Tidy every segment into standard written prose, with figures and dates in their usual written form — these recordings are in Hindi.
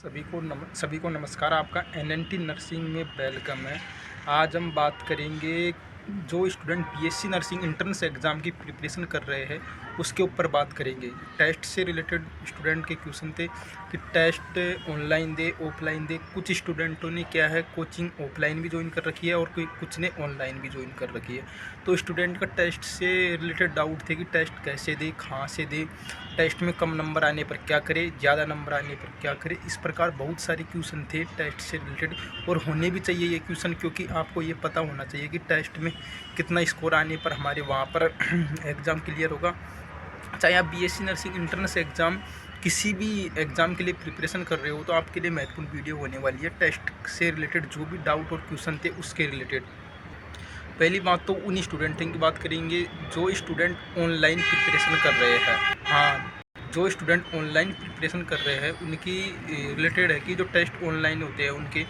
सभी को नमस्कार। आपका एनएनटी नर्सिंग में वेलकम है। आज हम बात करेंगे जो student BSc nursing entrance exam की प्रिपरेशन कर रहे हैं उसके ऊपर बात करेंगे। टेस्ट से रिलेटेड स्टूडेंट के क्वेश्चन थे कि टेस्ट ऑनलाइन दे ऑफलाइन दे। कुछ स्टूडेंटों ने क्या है कोचिंग ऑफलाइन भी ज्वाइन कर रखी है और कुछ ने ऑनलाइन भी ज्वाइन कर रखी है। तो स्टूडेंट का टेस्ट से रिलेटेड डाउट थे कि टेस्ट कैसे दे, कहाँ से दे, टेस्ट में कम नंबर आने पर क्या करे, ज़्यादा नंबर आने पर क्या करे। इस प्रकार बहुत सारे क्वेश्चन थे टेस्ट से रिलेटेड और होने भी चाहिए ये क्वेश्चन, क्योंकि आपको ये पता होना चाहिए कि टेस्ट में कितना स्कोर आने पर हमारे वहाँ पर एग्ज़ाम क्लियर होगा। चाहे आप बीएससी नर्सिंग एंट्रेंस एग्ज़ाम किसी भी एग्ज़ाम के लिए प्रिपरेशन कर रहे हो तो आपके लिए महत्वपूर्ण वीडियो होने वाली है। टेस्ट से रिलेटेड जो भी डाउट और क्वेश्चन थे उसके रिलेटेड पहली बात तो उन स्टूडेंटों की बात करेंगे जो स्टूडेंट ऑनलाइन प्रिपरेशन कर रहे हैं। हाँ, जो स्टूडेंट ऑनलाइन प्रिपरेशन कर रहे हैं उनकी रिलेटेड है कि जो टेस्ट ऑनलाइन होते हैं उनके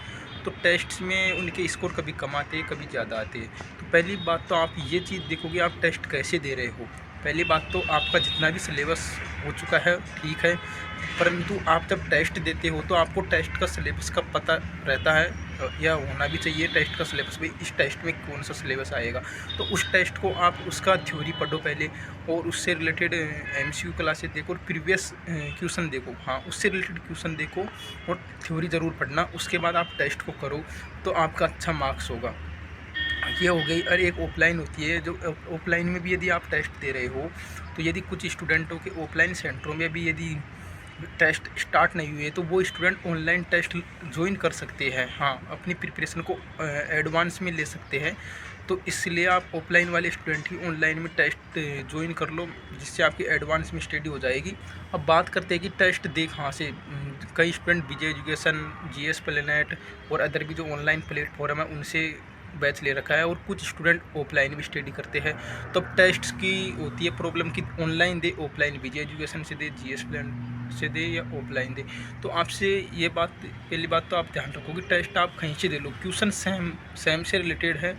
तो टेस्ट में उनके स्कोर कभी कम आते हैं कभी ज़्यादा आते हैं। तो पहली बात तो आप ये चीज़ देखोगे आप टेस्ट कैसे दे रहे हो। पहली बात तो आपका जितना भी सिलेबस हो चुका है ठीक है, परंतु आप जब टेस्ट देते हो तो आपको टेस्ट का सिलेबस का पता रहता है या होना भी चाहिए। टेस्ट का सिलेबस भी इस टेस्ट में कौन सा सिलेबस आएगा तो उस टेस्ट को आप उसका थ्योरी पढ़ो पहले और उससे रिलेटेड एमसीक्यू क्लासेस देखो और प्रीवियस क्वेश्चन देखो। हाँ, उससे रिलेटेड क्वेश्चन देखो और थ्योरी ज़रूर पढ़ना। उसके बाद आप टेस्ट को करो तो आपका अच्छा मार्क्स होगा। ये हो गई। और एक ऑफलाइन होती है, जो ऑफलाइन में भी यदि आप टेस्ट दे रहे हो तो यदि कुछ स्टूडेंटों के ऑफलाइन सेंटरों में भी यदि टेस्ट स्टार्ट नहीं हुए तो वो स्टूडेंट ऑनलाइन टेस्ट ज्वाइन कर सकते हैं। हाँ, अपनी प्रिपरेशन को एडवांस में ले सकते हैं। तो इसलिए आप ऑफलाइन वाले स्टूडेंट ही ऑनलाइन में टेस्ट ज्वाइन कर लो, जिससे आपकी एडवांस में स्टडी हो जाएगी। अब बात करते हैं कि टेस्ट दे कहाँ से। कई स्टूडेंट विजय एजुकेशन, जीएस प्लेनेट और अदर भी जो ऑनलाइन प्लेटफॉर्म है उनसे बैच ले रखा है और कुछ स्टूडेंट ऑफलाइन भी स्टडी करते हैं। तो टेस्ट की होती है प्रॉब्लम कि ऑनलाइन दे ऑफलाइन, विजय एजुकेशन से दे, जीएस प्लान से दे या ऑफलाइन दे। तो आपसे ये बात, पहली बात तो आप ध्यान रखो कि टेस्ट आप कहीं से दे लो, क्वेश्चन सेम से रिलेटेड है।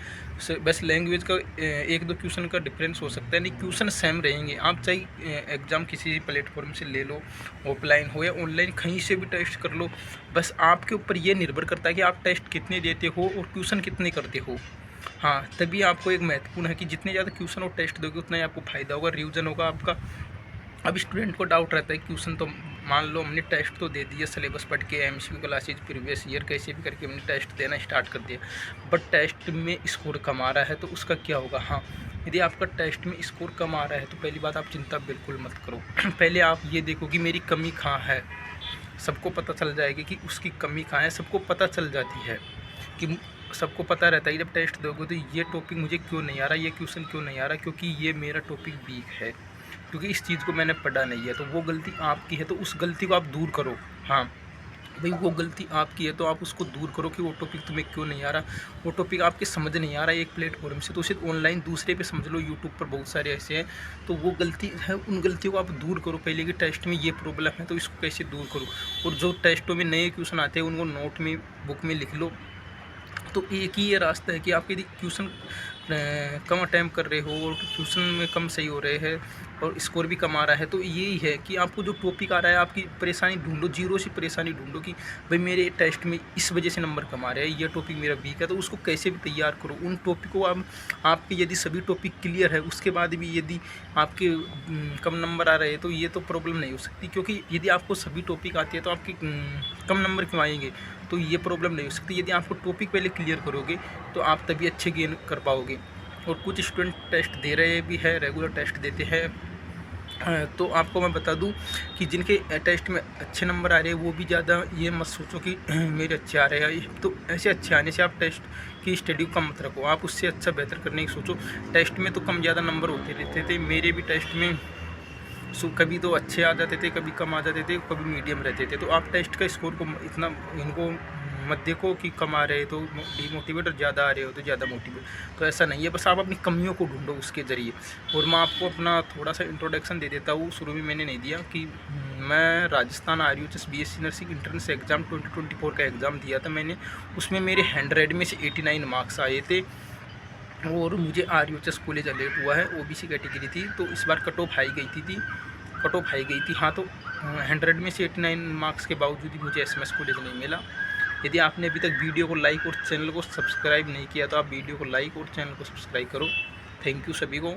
बस लैंग्वेज का एक दो क्वेश्चन का डिफरेंस हो सकता है, नहीं क्वेश्चन सेम रहेंगे। आप चाहे एग्ज़ाम किसी भी प्लेटफॉर्म से ले लो, ऑफलाइन हो या ऑनलाइन, कहीं से भी टेस्ट कर लो। बस आपके ऊपर ये निर्भर करता है कि आप टेस्ट कितने देते हो और क्वेश्चन कितने करते हो। हाँ, तभी आपको एक महत्वपूर्ण है कि जितने ज़्यादा क्वेश्चन और टेस्ट दोगे उतना ही आपको फ़ायदा होगा, रिवीजन होगा आपका। अब स्टूडेंट को डाउट रहता है क्वेश्चन तो मान लो हमने टेस्ट तो दे दिया, सिलेबस पढ़ के एमसीक्यू क्लासेज प्रीवियस ईयर कैसे भी करके हमने टेस्ट देना स्टार्ट कर दिया, बट टेस्ट में स्कोर कम आ रहा है तो उसका क्या होगा। हाँ, यदि आपका टेस्ट में स्कोर कम आ रहा है तो पहली बात आप चिंता बिल्कुल मत करो। पहले आप ये देखो कि मेरी कमी कहाँ है। सबको पता चल जाएगी कि उसकी कमी कहाँ है, सबको पता चल जाती है कि सबको पता रहता है कि जब टेस्ट दोगे तो ये टॉपिक मुझे क्यों नहीं आ रहा, ये क्वेश्चन क्यों नहीं आ रहा, क्योंकि ये मेरा टॉपिक वीक है, क्योंकि इस चीज़ को मैंने पढ़ा नहीं है। तो वो गलती आपकी है तो उस गलती को आप दूर करो। हाँ भाई, वो गलती आपकी है तो आप उसको दूर करो कि वो टॉपिक तुम्हें क्यों नहीं आ रहा, वो टॉपिक आपके समझ नहीं आ रहा है एक प्लेटफॉर्म से तो उसे ऑनलाइन दूसरे पे समझ लो। यूट्यूब पर बहुत सारे ऐसे हैं, तो वो गलती है, उन गलतियों को आप दूर करो पहले कि टेस्ट में ये प्रॉब्लम है तो इसको कैसे दूर करो। और जो टेस्टों में नए क्वेश्चन आते हैं उनको नोट में, बुक में लिख लो। तो एक ही ये रास्ता है कि आप यदि क्वेश्चन कम अटैम्प्ट कर रहे हो और क्वेश्चन में कम सही हो रहे हैं और स्कोर भी कम आ रहा है तो यही है कि आपको जो टॉपिक आ रहा है आपकी परेशानी ढूंढो, जीरो से परेशानी ढूंढो कि भाई मेरे टेस्ट में इस वजह से नंबर कम आ रहे हैं, ये टॉपिक मेरा वीक है, तो उसको कैसे भी तैयार करो। उन टॉपिक को आपके यदि सभी टॉपिक क्लियर है उसके बाद भी यदि आपके कम नंबर आ रहे हैं तो ये तो प्रॉब्लम नहीं हो सकती, क्योंकि यदि आपको सभी टॉपिक आती है तो आपके कम नंबर क्यों आएंगे, तो ये प्रॉब्लम नहीं हो सकती। यदि आपको टॉपिक पहले क्लियर करोगे तो आप तभी अच्छे गेन कर पाओगे। और कुछ स्टूडेंट टेस्ट दे रहे भी है, रेगुलर टेस्ट देते हैं। तो आपको मैं बता दूं कि जिनके टेस्ट में अच्छे नंबर आ रहे हैं वो भी ज़्यादा ये मत सोचो कि मेरे अच्छे आ रहे हैं, तो ऐसे अच्छे आने से आप टेस्ट की स्टडी को कम मत रखो, आप उससे अच्छा बेहतर करने की सोचो। टेस्ट में तो कम ज़्यादा नंबर होते रहते थे, मेरे भी टेस्ट में कभी तो अच्छे आ जाते थे, कभी कम आ जाते थे, कभी मीडियम रहते थे। तो आप टेस्ट का स्कोर को इतना इनको मत देखो कि कम आ रहे तो डिमोटिवेट और ज़्यादा आ रहे हो तो ज़्यादा मोटिवेट, तो ऐसा नहीं है। बस आप अपनी कमियों को ढूंढो उसके ज़रिए। और मैं आपको अपना थोड़ा सा इंट्रोडक्शन दे देता हूँ, शुरू में मैंने नहीं दिया कि मैं Rajasthan RUHS BSc nursing entrance exam 2024 का एग्ज़ाम दिया था मैंने। उसमें मेरे 100 में से 89 मार्क्स आए थे और मुझे RUHS कॉलेज अलर्ट हुआ है, OBC कैटेगरी थी, तो इस बार कट ऑफ हाई गई थी। हाँ, तो 100 में से 89 मार्क्स के बावजूद भी मुझे एसएमएस कॉलेज नहीं मिला। यदि आपने अभी तक वीडियो को लाइक और चैनल को सब्सक्राइब नहीं किया तो आप वीडियो को लाइक और चैनल को सब्सक्राइब करो। थैंक यू सभी को।